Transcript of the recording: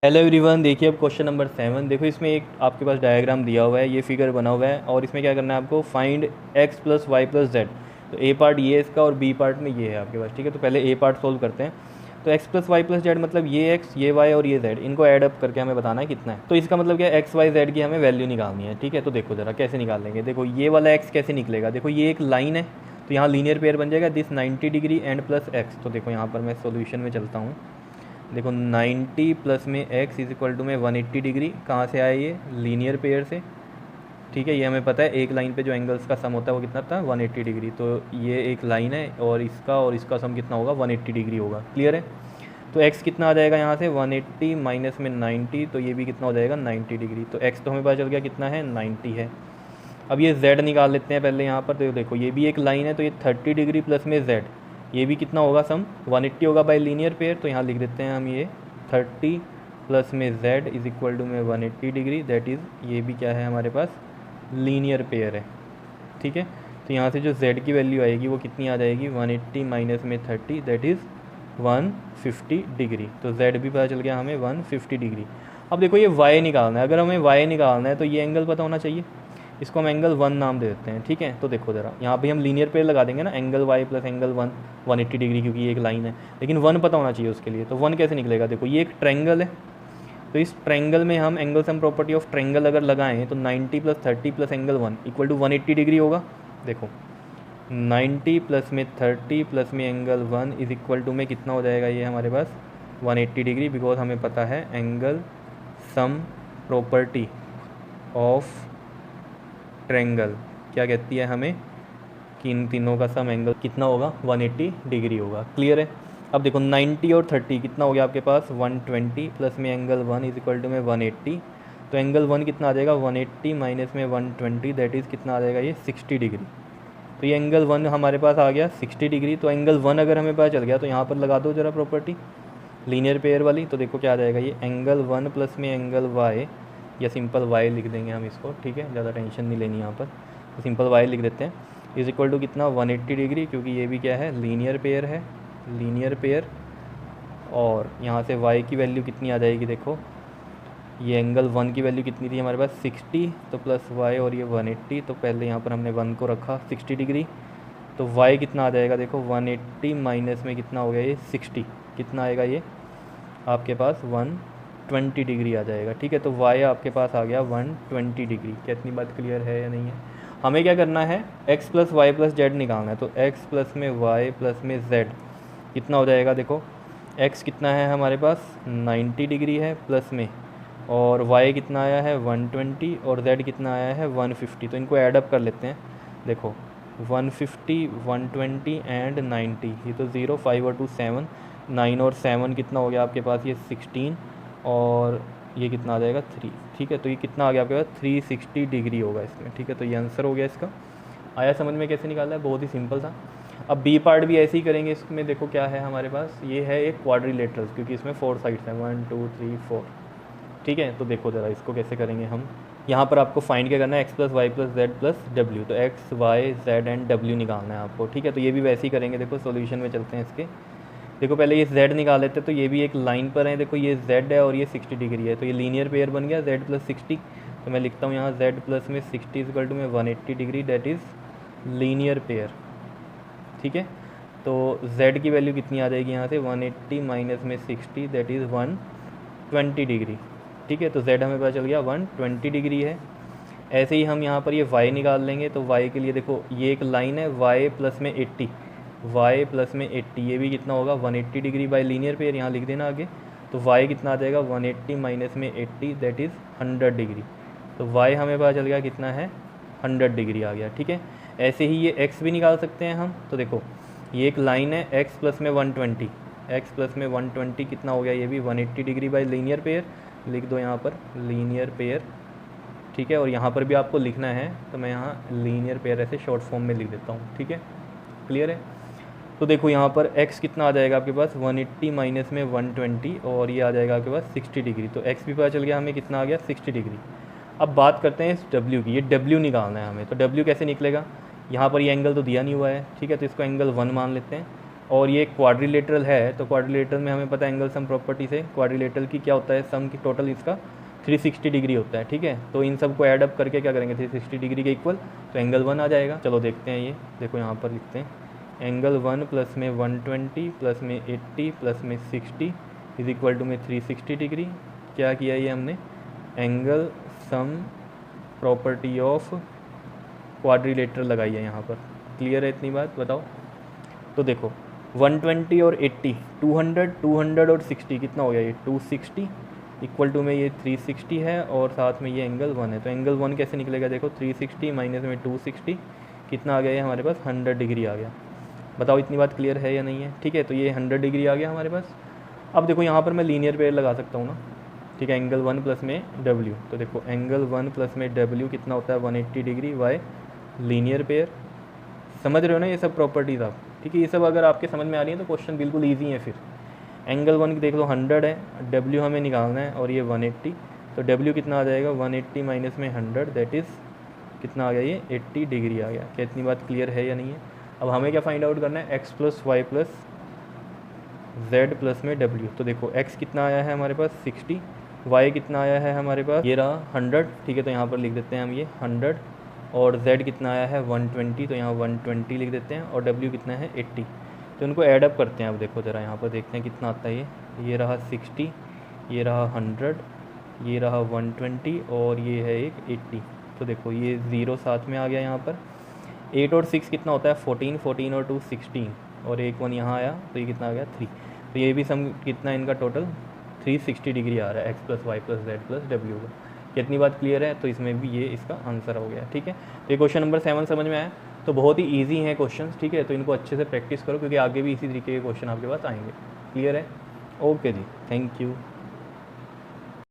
Hello everyone, देखिए अब question number 7। देखो इसमें एक आपके पास डायग्राम दिया हुआ है, ये फिगर बना हुआ है और इसमें क्या करना है आपको, find x plus y plus z. तो ए पार्ट ये है इसका और बी पार्ट में ये है आपके पास। ठीक है, तो पहले ए पार्ट सोल्व करते हैं। तो x plus y plus z मतलब ये x, ये y और ये z, इनको ऐड अप करके हमें बताना है कितना है। तो इसका मतलब क्या है, एक्स वाई जेड की हमें वैल्यू निकालनी है। ठीक है, तो देखो ज़रा कैसे निकाल लेंगे। देखो ये वाला x कैसे निकलेगा, देखो ये एक लाइन है तो यहाँ लीनियर पेयर बन जाएगा this 90 degree and plus x। तो देखो यहाँ पर मैं सोल्यूशन में चलता हूँ। देखो 90 प्लस में x इज इक्वल टू में 180 डिग्री, कहाँ से आया ये, लीनियर पेयर से। ठीक है, ये हमें पता है एक लाइन पे जो एंगल्स का सम होता है वो कितना था, 180 डिग्री। तो ये एक लाइन है और इसका सम कितना होगा, 180 डिग्री होगा। क्लियर है। तो x कितना आ जाएगा यहाँ से, 180 माइनस में 90, तो ये भी कितना हो जाएगा, 90 डिग्री। तो x तो हमें पता चल गया कितना है, 90 है। अब ये z निकाल लेते हैं पहले यहाँ पर। तो देखो ये भी एक लाइन है तो ये 30 डिग्री प्लस में z, ये भी कितना होगा सम, 180 होगा बाय लीनियर पेयर। तो यहाँ लिख देते हैं हम ये 30 प्लस में z इज इक्वल टू में 180 डिग्री, दैट इज़ ये भी क्या है हमारे पास, लीनियर पेयर है। ठीक है, तो यहाँ से जो z की वैल्यू आएगी वो कितनी आ जाएगी, 180 माइनस में 30, दैट इज़ 150 डिग्री। तो z भी पता चल गया हमें 150 डिग्री। अब देखो ये y निकालना है, अगर हमें y निकालना है तो ये एंगल पता होना चाहिए, इसको हम एंगल 1 नाम दे देते हैं। ठीक है, तो देखो ज़रा यहाँ पे हम लीनियर पेयर लगा देंगे ना, angle y plus angle 180 degree, क्योंकि ये एक लाइन है। लेकिन 1 पता होना चाहिए उसके लिए, तो 1 कैसे निकलेगा, देखो ये एक ट्रायंगल है तो इस ट्रायंगल में हम angle sum property of triangle अगर लगाएं तो 90 plus 30 plus angle 1 equal to 180 degree होगा। देखो 90 प्लस में 30 प्लस में एंगल 1 इज इक्वल टू में कितना हो जाएगा ये हमारे पास, 180 डिग्री, बिकॉज हमें पता है angle sum property of triangle क्या कहती है हमें, कि इन तीनों का सम एंगल कितना होगा, 180 डिग्री होगा। क्लियर है। अब देखो 90 और 30 कितना हो गया आपके पास, 120 प्लस में एंगल 1 इज इक्वल टू में 180। तो एंगल 1 कितना आ जाएगा, 180 माइनस में 120, दैट इज़ कितना आ जाएगा ये, 60 डिग्री। तो ये एंगल 1 हमारे पास आ गया 60 डिग्री। तो एंगल 1 अगर हमें पता चल गया तो यहाँ पर लगा दो ज़रा प्रॉपर्टी लीनियर पेयर वाली। तो देखो क्या आ जाएगा ये, एंगल 1 प्लस में एंगल y, या सिंपल y लिख देंगे हम इसको। ठीक है, ज़्यादा टेंशन नहीं लेनी यहाँ पर, तो सिंपल y लिख देते हैं, इज इक्वल टू कितना, 180 डिग्री, क्योंकि ये भी क्या है, लीनियर पेयर है, लीनियर पेयर। और यहाँ से y की वैल्यू कितनी आ जाएगी, देखो ये एंगल 1 की वैल्यू कितनी थी हमारे पास, 60, तो प्लस y और ये 180, तो पहले यहाँ पर हमने 1 को रखा 60 डिग्री। तो y कितना आ जाएगा, देखो 180 माइनस में कितना हो गया ये 60, कितना आएगा ये आपके पास 120 डिग्री आ जाएगा। ठीक है, तो y आपके पास आ गया 120 डिग्री। क्या इतनी बात क्लियर है या नहीं है। हमें क्या करना है, x plus y plus z निकालना है। तो x प्लस में y प्लस में z कितना हो जाएगा, देखो x कितना है हमारे पास 90 डिग्री है प्लस में, और y कितना आया है 120, और z कितना आया है 150। तो इनको ऐड अप कर लेते हैं। देखो 150, 120 एंड 90, ये तो 0, 5 और 2 7, 9 और 7 कितना हो गया आपके पास, ये 16, और ये कितना आ जाएगा 3। ठीक है, तो ये कितना आ गया आपके पास, 360 डिग्री होगा इसमें। ठीक है, तो ये आंसर हो गया इसका। आया समझ में कैसे निकालना है, बहुत ही सिंपल था। अब बी पार्ट भी ऐसे ही करेंगे। इसमें देखो क्या है हमारे पास, ये है एक क्वाड्रिलेटरल, क्योंकि इसमें 4 साइड्स हैं, 1 2 3 4। ठीक है, तो देखो ज़रा इसको कैसे करेंगे हम। यहाँ पर आपको फाइंड क्या करना है, x plus y plus z plus डब्ल्यू। तो x y z and w निकालना है आपको। ठीक है, तो ये भी वैसे ही करेंगे। देखो सॉल्यूशन में चलते हैं इसके। देखो पहले ये z निकाल लेते हैं, तो ये भी एक लाइन पर है। देखो ये z है और ये 60 डिग्री है, तो ये लीनियर पेयर बन गया z प्लस 60। तो मैं लिखता हूँ यहाँ z प्लस में 60 इक्वल टू में 180 degree, that is linear pair. ठीक है, तो z की वैल्यू कितनी आ जाएगी यहाँ से, 180 माइनस में 60, दैट इज़ 120 डिग्री। ठीक है, तो z हमें पता चल गया 120 डिग्री है। ऐसे ही हम यहाँ पर ये y निकाल लेंगे। तो y के लिए देखो ये एक लाइन है, y प्लस में 80, y प्लस में 80, ये भी कितना होगा 180 डिग्री बाय लीनियर पेयर, यहाँ लिख देना आगे। तो y कितना आ जाएगा 180 माइनस में 80, दैट इज़ 100 डिग्री। तो y हमें पता चल गया कितना है, 100 डिग्री आ गया। ठीक है, ऐसे ही ये x भी निकाल सकते हैं हम। तो देखो ये एक लाइन है, x प्लस में 120, x प्लस में 120 कितना हो गया, ये भी 180 डिग्री बाय लीनियर पेयर, लिख दो यहाँ पर लीनियर पेयर। ठीक है, और यहाँ पर भी आपको लिखना है, तो मैं यहाँ लीनियर पेयर ऐसे शॉर्ट फॉर्म में लिख देता हूँ। ठीक है, क्लियर है। तो देखो यहाँ पर x कितना आ जाएगा आपके पास, 180 माइनस में 120, और ये आ जाएगा आपके पास 60 डिग्री। तो x भी पता चल गया हमें कितना आ गया, 60 डिग्री। अब बात करते हैं इस w की। ये w निकालना है हमें। तो w कैसे निकलेगा, यहाँ पर ये एंगल तो दिया नहीं हुआ है। ठीक है, तो इसको एंगल 1 मान लेते हैं। और ये क्वाड्रिलेटरल है, तो क्वाड्रिलेटरल में हमें पता है एंगल सम प्रॉपर्टी से क्वाड्रिलेटरल की क्या होता है, सम की टोटल इसका 360 डिग्री होता है, ठीक है। तो इन सब को ऐड अप करके क्या करेंगे 360 डिग्री के इक्वल, तो एंगल 1 आ जाएगा। चलो देखते हैं, ये देखो यहाँ पर लिखते हैं एंगल 1 प्लस में 120 प्लस में 80 प्लस में 60 इज इक्वल टू में 360 डिग्री। क्या किया ये हमने, angle sum property of quadrilateral लगाई है यहाँ पर। क्लियर है इतनी बात, बताओ। तो देखो 120 और 80 200 और 60 कितना हो गया, ये 260 इक्वल टू में ये 360 है और साथ में ये एंगल 1 है। तो एंगल 1 कैसे निकलेगा, देखो 360 माइनस में 260 कितना आ गया, ये हमारे पास 100 डिग्री आ गया। बताओ इतनी बात क्लियर है या नहीं है, ठीक है। तो ये 100 डिग्री आ गया हमारे पास। अब देखो यहाँ पर मैं लीनियर पेयर लगा सकता हूँ ना, ठीक है। एंगल 1 प्लस में W, तो देखो एंगल 1 प्लस में W कितना होता है 180 डिग्री बाय लीनियर पेयर। समझ रहे हो ना ये सब प्रॉपर्टीज़ आप, ठीक है। ये सब अगर आपके समझ में आ रही है तो क्वेश्चन बिल्कुल ईजी है। फिर एंगल 1 की देख लो 100 है, W हमें निकालना है और ये 180, तो W कितना आ जाएगा 180 माइनस में 100 दैट इज़ कितना आ गया, ये 80 डिग्री आ गया। क्या इतनी बात क्लियर है या नहीं है। अब हमें क्या फाइंड आउट करना है, x plus y plus z plus में W। तो देखो x कितना आया है हमारे पास 60, y कितना आया है हमारे पास, ये रहा 100, ठीक है। तो यहाँ पर लिख देते हैं हम ये 100, और z कितना आया है 120, तो यहाँ 120 लिख देते हैं, और w कितना है 80। तो इनको ऐड अप करते हैं। अब देखो ज़रा यहाँ पर देखते हैं कितना आता है। ये रहा 60, ये रहा 100, ये रहा 120 और ये है एक 80। तो देखो ये 0 साथ में आ गया यहाँ पर। 8 और 6 कितना होता है 14, 14 और 2 16, और एक 1 यहाँ आया तो ये कितना आ गया 3। तो ये भी सम कितना इनका टोटल 360 डिग्री आ रहा है, x plus y plus z plus डब्ल्यू का। कितनी बात क्लियर है, तो इसमें भी ये इसका आंसर हो गया, ठीक है। तो ये क्वेश्चन नंबर 7 समझ में आया। तो बहुत ही ईजी है क्वेश्चन, ठीक है। तो इनको अच्छे से प्रैक्टिस करो क्योंकि आगे भी इसी तरीके के क्वेश्चन आपके पास आएंगे। क्लियर है, ओके जी, थैंक यू।